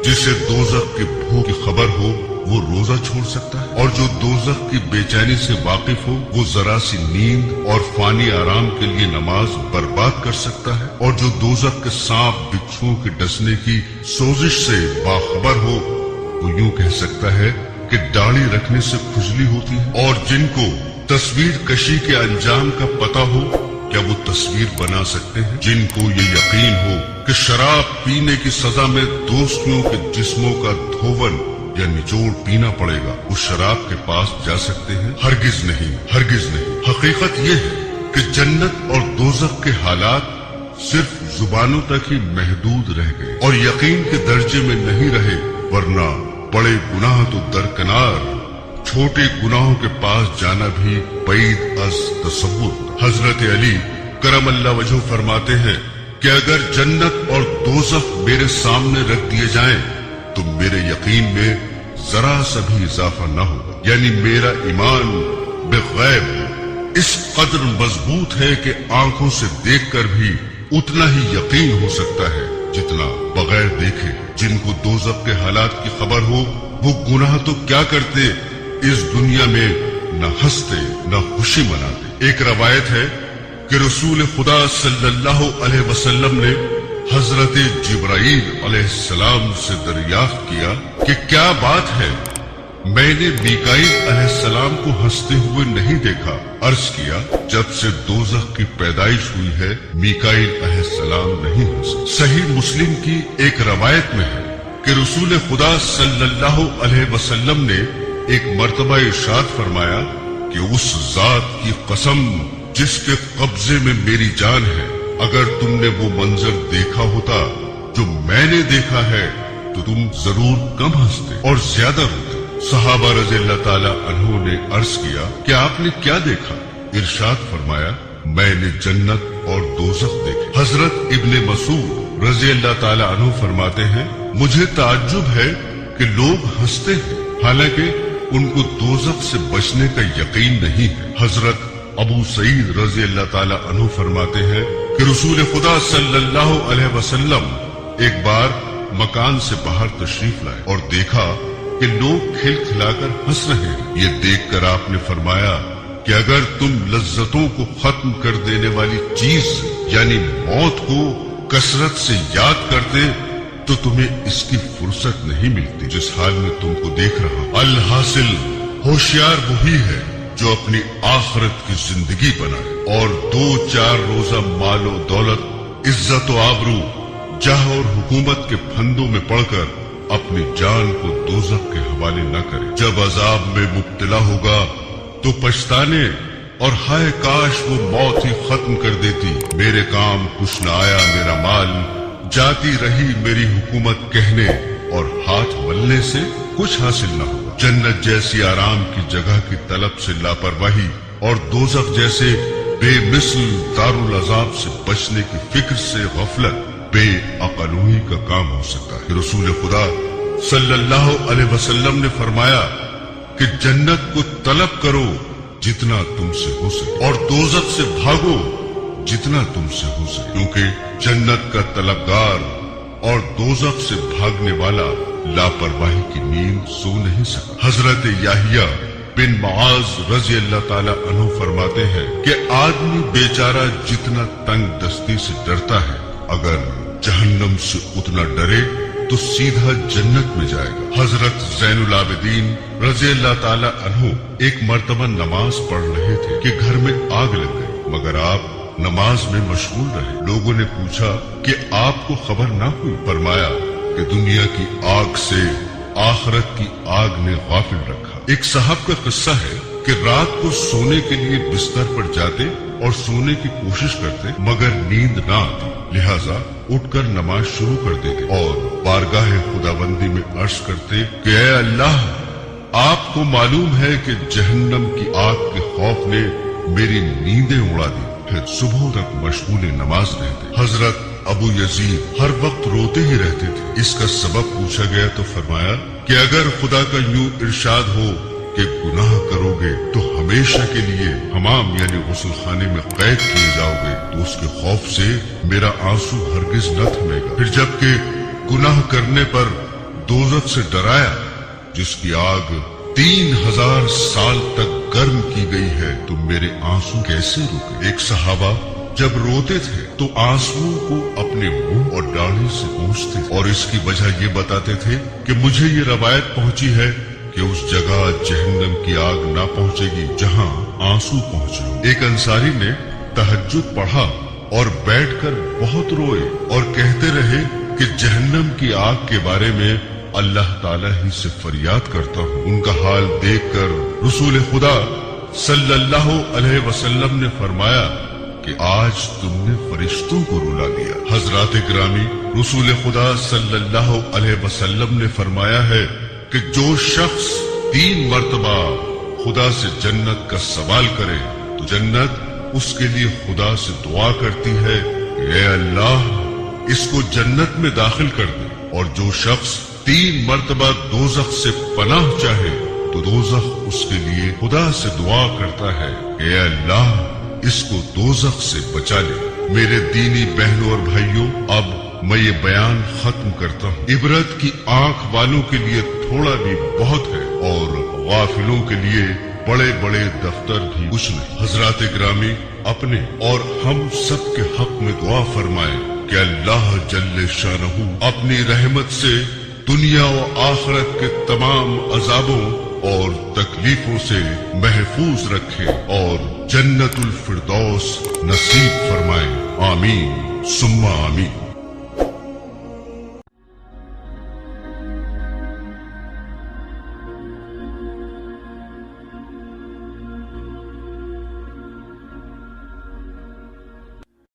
जिसे दोज़ख की भूख की खबर हो वो रोजा छोड़ सकता है, और जो दोज़ख की बेचैनी से वाकिफ हो वो जरा सी नींद और फानी आराम के लिए नमाज बर्बाद कर सकता है, और जो दोज़ख के सांप बिच्छुओं के डसने की सोजिश से बाखबर हो वो यूं कह सकता है कि दाढ़ी रखने से खुजली होती है। और जिनको तस्वीर कशी के अंजाम का पता हो, क्या वो तस्वीर बना सकते हैं? जिनको ये यकीन हो कि शराब पीने की सजा में दोस्तियों के जिस्मों का धोवन या निचोड़ पीना पड़ेगा, वो शराब के पास जा सकते हैं? हरगिज नहीं, हरगिज नहीं। हकीकत ये है कि जन्नत और दोज़ख के हालात सिर्फ जुबानों तक ही महदूद रह गए और यकीन के दर्जे में नहीं रहे, वरना बड़े गुनाह तो दरकनार, छोटे गुनाहों के पास जाना भी बैद अज तसव्वुर। हजरत अली करमल्लाह वजह फरमाते हैं कि अगर जन्नत और दोज़ख मेरे सामने रख दिए जाएं तो मेरे यकीन में जरा सा भी इजाफा न होगा, यानी मेरा ईमान बेगैब इस कदर मजबूत है कि आंखों से देखकर भी उतना ही यकीन हो सकता है जितना बगैर देखे। जिनको दोज़ख के हालात की खबर हो वो गुनाह तो क्या करते, इस दुनिया में न हंसते न खुशी मनाते। एक रवायत है कि रसूल खुदा सल्लल्लाहु अलैहि वसल्लम ने हजरत जिब्राईल अलैहिस्सलाम से दरियाफ्त किया कि क्या बात है, मैंने मीकाईल अलैहिस्सलाम को हंसते हुए नहीं देखा। अर्ज किया, जब से दोज़ख की पैदाइश हुई है मीकाईल अलैहिस्सलाम नहीं हंसे। सही मुस्लिम की एक रवायत में है कि रसूल खुदा सल्लल्लाहु अलैहि वसल्लम ने एक मर्तबा इरशाद फरमाया कि उस जात की कसम जिसके कब्जे में मेरी जान है, अगर तुमने वो मंजर देखा होता जो मैंने देखा है तो तुम जरूर कम हंसते और ज्यादा रोते। सहाबा रज़ियल्लाहु ताला अन्हु ने अर्ज किया कि आपने क्या देखा? इरशाद फरमाया, मैंने जन्नत और दोज़ख देखे। हजरत इब्ने मसूद रज़ियल्लाहु ताला अन्हु फरमाते हैं, मुझे ताज्जुब है कि लोग हंसते हैं हालांकि उनको दोज़ख से बचने का यकीन नहीं है। हजरत अबू सईद रज़ियल्लाहु ताला अन्हु फरमाते हैं कि रसूल खुदा सल्लल्लाहु अलैहि वसल्लम एक बार मकान से बाहर तशरीफ लाए और देखा कि लोग खिलखिलाकर हंस रहे हैं। ये देखकर आपने फरमाया कि अगर तुम लज्जतों को खत्म कर देने वाली चीज यानी मौत को कसरत से याद करते तो तुम्हें इसकी फुर्सत नहीं मिलती जिस हाल में तुमको देख रहा हूं। अलहासिल होशियार वही है जो अपनी आखिरत की जिंदगी बनाए और 2-4 रोजा मालो दौलत, इज्जत और आबरू, जाह और हुकूमत के फंदों में पड़कर अपनी जान को दोज़ख के हवाले न करे। जब अजाब में मुब्तला होगा तो पछताने और हाय काश वो मौत ही खत्म कर देती, मेरे काम कुछ न आया मेरा माल, जाती रही मेरी हुकूमत कहने और हाथ मलने से कुछ हासिल न होगा। जन्नत जैसी आराम की जगह की तलब से लापरवाही और दोज़ख जैसे बेमिसल दारुल अज़ाब से बचने की फिक्र से गफलत बेअक़लूही का काम हो सकता है। रसूल खुदा सल्लल्लाहु अलैहि वसल्लम ने फरमाया कि जन्नत को तलब करो जितना तुमसे हो सके और दोज़ख से भागो जितना तुमसे हो सके, क्योंकि जन्नत का तलबगार और दोज़ख से भागने वाला लापरवाही की नींद सो नहीं सका। हजरत याहिया बिन मुआज रज़ियल्लाहु ताला अन्हु फरमाते हैं कि आदमी बेचारा जितना तंग दस्ती से डरता है, अगर जहन्नम से उतना डरे तो सीधा जन्नत में जाएगा। हजरत ज़ैनुल आबिदीन रज़ियल्लाहु ताला अन्हु एक मर्तबा नमाज पढ़ रहे थे कि घर में आग लग गई, मगर आप नमाज में मशगूल रहे। लोगों ने पूछा कि आपको खबर ना हुई? फरमाया कि दुनिया की आग से आखिरत की आग ने गाफिल रखा। एक साहब का किस्सा है कि रात को सोने के लिए बिस्तर पर जाते और सोने की कोशिश करते मगर नींद ना आती, लिहाजा उठकर नमाज शुरू कर देते और बारगाह खुदाबंदी में अर्ज करते कि ऐ अल्लाह, आपको मालूम है कि जहन्नम की आग के खौफ ने मेरी नींदें उड़ा दी। फिर सुबह तक मशगूल नमाज रहते। हजरत अबू यजीद हर वक्त रोते ही रहते थे। इसका सबब पूछा गया तो फरमाया कि अगर खुदा का यूं इरशाद हो कि गुनाह करोगे तो हमेशा के लिए हमाम यानी गुस्ल खाने में कैद किए जाओगे, तो उसके खौफ से मेरा आंसू हरगिज न थमेगा। फिर जबकि गुनाह करने पर दोजख से डराया जिसकी आग 3000 साल तक गर्म की गई है, तो मेरे आंसू कैसे रुके। एक सहाबा जब रोते थे तो आंसुओं को अपने मुंह और दाढ़ी से पोंछते और इसकी वजह ये बताते थे कि मुझे ये रवायत पहुंची है कि उस जगह जहन्नम की आग ना पहुंचेगी जहां आंसू पहुंचे। एक अंसारी ने तहज्जुद पढ़ा और बैठकर बहुत रोए और कहते रहे कि जहन्नम की आग के बारे में अल्लाह ताला ही से फरियाद करता हूँ। उनका हाल देखकर रसूल खुदा सल्लल्लाहु अलैहि वसल्लम ने फरमाया कि आज तुमने फरिश्तों को रुला दिया। हजरात ग्रामी, रसूल खुदा सल्लल्लाहु अलैहि वसल्लम ने फरमाया है कि जो शख्स 3 मर्तबा खुदा से जन्नत का सवाल करे तो जन्नत उसके लिए खुदा से दुआ करती है, ए अल्लाह इसको जन्नत में दाखिल कर दे। और जो शख्स 3 मर्तबा दोजख से पनाह चाहे तो दोजख उसके लिए खुदा से दुआ करता है, ए अल्लाह इसको दोजख से बचा ले। मेरे दीनी बहनों और भाइयों, अब मैं ये बयान खत्म करता हूँ। इबरत की आंख वालों के लिए थोड़ा भी बहुत है और गाफिलों के लिए बड़े बड़े दफ्तर भी कुछ नहीं। हजरात ग्रामी, अपने और हम सब के हक में दुआ फरमाएं कि अल्लाह जल्ले शानहू अपनी रहमत से दुनिया और आखिरत के तमाम अजाबों और तकलीफों से महफूज रखे और जन्नतुल फिरदौस नसीब फरमाए। आमीन सुम्मा आमीन।